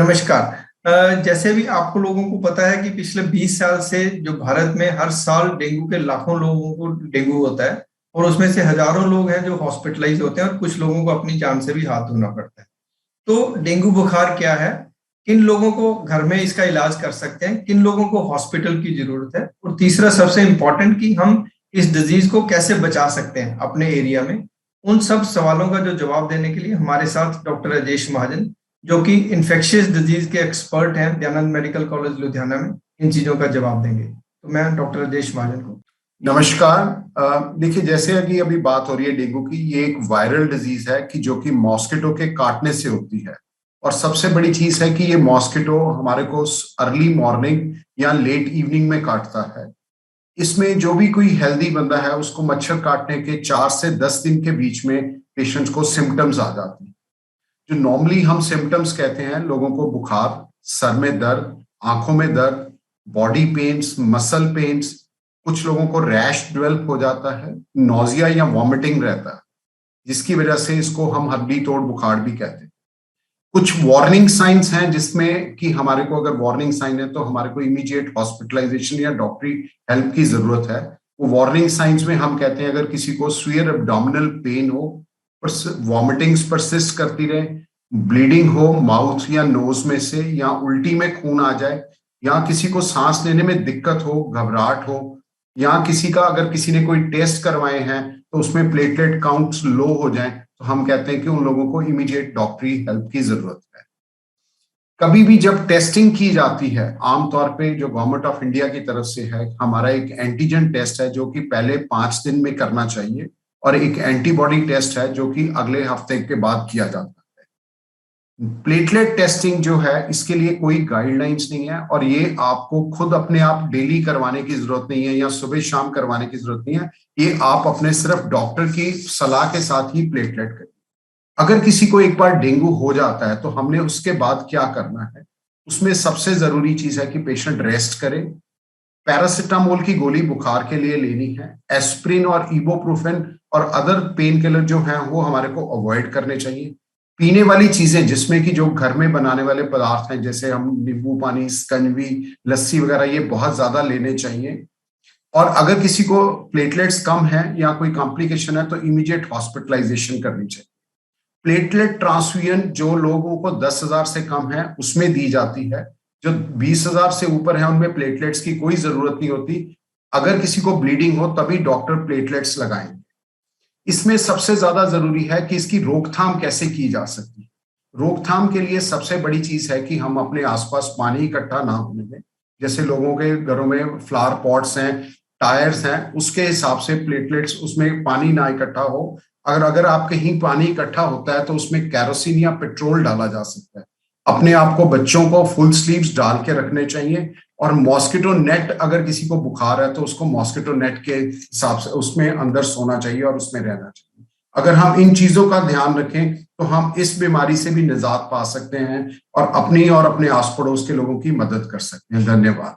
नमस्कार। जैसे भी आपको लोगों को पता है कि पिछले 20 साल से जो भारत में हर साल डेंगू के लाखों लोगों को डेंगू होता है और उसमें से हजारों लोग हैं जो हॉस्पिटलाइज होते हैं और कुछ लोगों को अपनी जान से भी हाथ धोना पड़ता है। तो डेंगू बुखार क्या है? किन लोगों को घर में इसका इलाज कर सकते हैं, किन लोगों को हॉस्पिटल की जरूरत है, और तीसरा सबसे इम्पोर्टेंट कि हम इस डिजीज को कैसे बचा सकते हैं अपने एरिया में। उन सब सवालों का जो जवाब देने के लिए हमारे साथ डॉक्टर राजेश महाजन, जो कि इन्फेक्शियस डिजीज के एक्सपर्ट हैं दयानंद मेडिकल कॉलेज लुधियाना में, इन चीजों का जवाब देंगे। तो मैं डॉक्टर राजेश महाजन को नमस्कार। देखिए, जैसे अभी बात हो रही है डेंगू की, ये एक वायरल डिजीज है कि जो कि मॉस्किटो के काटने से होती है। और सबसे बड़ी चीज है कि ये मॉस्किटो हमारे को अर्ली मॉर्निंग या लेट इवनिंग में काटता है। इसमें जो भी कोई हेल्दी बंदा है उसको मच्छर काटने के 4 से 10 दिन के बीच में पेशेंट्स को सिम्टम्स आ जाती हैं। जो नॉर्मली हम सिम्टम्स कहते हैं, लोगों को बुखार, सर में दर्द, आंखों में दर्द, बॉडी पेन्स, मसल पेन्स, कुछ लोगों को रैश डेवलप हो जाता है, नोजिया या वॉमिटिंग रहता है, जिसकी वजह से इसको हम हड्डी तोड़ बुखार भी कहते हैं। कुछ वार्निंग साइंस हैं जिसमें कि हमारे को अगर वार्निंग साइन है तो हमारे को इमीडिएट हॉस्पिटलाइजेशन या डॉक्टरी हेल्प की जरूरत है। वो वार्निंग साइंस में हम कहते हैं अगर किसी को स्वीयर एब्डोमिनल पेन हो, वॉमिटिंग्स परसिस्ट करती रहे, ब्लीडिंग हो माउथ या नोज में से, या उल्टी में खून आ जाए, या किसी को सांस लेने में दिक्कत हो, घबराहट हो, या अगर किसी ने कोई टेस्ट करवाए हैं तो उसमें प्लेटलेट काउंट्स लो हो जाएं, तो हम कहते हैं कि उन लोगों को इमीडिएट डॉक्टरी हेल्प की जरूरत है। कभी भी जब टेस्टिंग की जाती है, आमतौर पे जो गवर्नमेंट ऑफ इंडिया की तरफ से है, हमारा एक एंटीजन टेस्ट है जो कि पहले 5 दिन में करना चाहिए, और एक एंटीबॉडी टेस्ट है जो कि अगले हफ्ते के बाद किया जाता है। प्लेटलेट टेस्टिंग जो है, इसके लिए कोई गाइडलाइंस नहीं है, और ये आपको खुद अपने आप डेली करवाने की जरूरत नहीं है या सुबह शाम करवाने की जरूरत नहीं है। ये आप अपने सिर्फ डॉक्टर की सलाह के साथ ही प्लेटलेट करें। अगर किसी को एक बार डेंगू हो जाता है तो हमने उसके बाद क्या करना है, उसमें सबसे जरूरी चीज है कि पेशेंट रेस्ट करे। पैरासिटामोल की गोली बुखार के लिए लेनी है। एस्प्रिन और इबुप्रोफेन और अदर पेन किलर जो है वो हमारे को अवॉइड करने चाहिए। पीने वाली चीजें जिसमें कि जो घर में बनाने वाले पदार्थ हैं, जैसे हम नींबू पानी, स्कंजवी, लस्सी वगैरह, ये बहुत ज्यादा लेने चाहिए। और अगर किसी को प्लेटलेट्स कम है या कोई कॉम्प्लिकेशन है तो इमीडिएट हॉस्पिटलाइजेशन करनी चाहिए। प्लेटलेट ट्रांसफ्यूजन जो लोगों को 10,000 से कम है उसमें दी जाती है। जो 20,000 से ऊपर है उनमें प्लेटलेट्स की कोई जरूरत नहीं होती। अगर किसी को ब्लीडिंग हो तभी डॉक्टर प्लेटलेट्स लगाएंगे। इसमें सबसे ज्यादा जरूरी है कि इसकी रोकथाम कैसे की जा सकती है। रोकथाम के लिए सबसे बड़ी चीज है कि हम अपने आसपास पानी इकट्ठा ना होने दें। जैसे लोगों के घरों में फ्लावर पॉट्स हैं, टायर्स हैं, उसके हिसाब से प्लेटलेट्स उसमें पानी ना इकट्ठा हो। अगर आप कहीं पानी इकट्ठा होता है तो उसमें कैरोसिन या पेट्रोल डाला जा सकता है। अपने आप को, बच्चों को फुल स्लीव्स डाल के रखने चाहिए। और मॉस्किटो नेट, अगर किसी को बुखार है तो उसको मॉस्किटो नेट के हिसाब से उसमें अंदर सोना चाहिए और उसमें रहना चाहिए। अगर हम इन चीजों का ध्यान रखें तो हम इस बीमारी से भी निजात पा सकते हैं और अपनी और अपने आस पड़ोस के लोगों की मदद कर सकते हैं। धन्यवाद।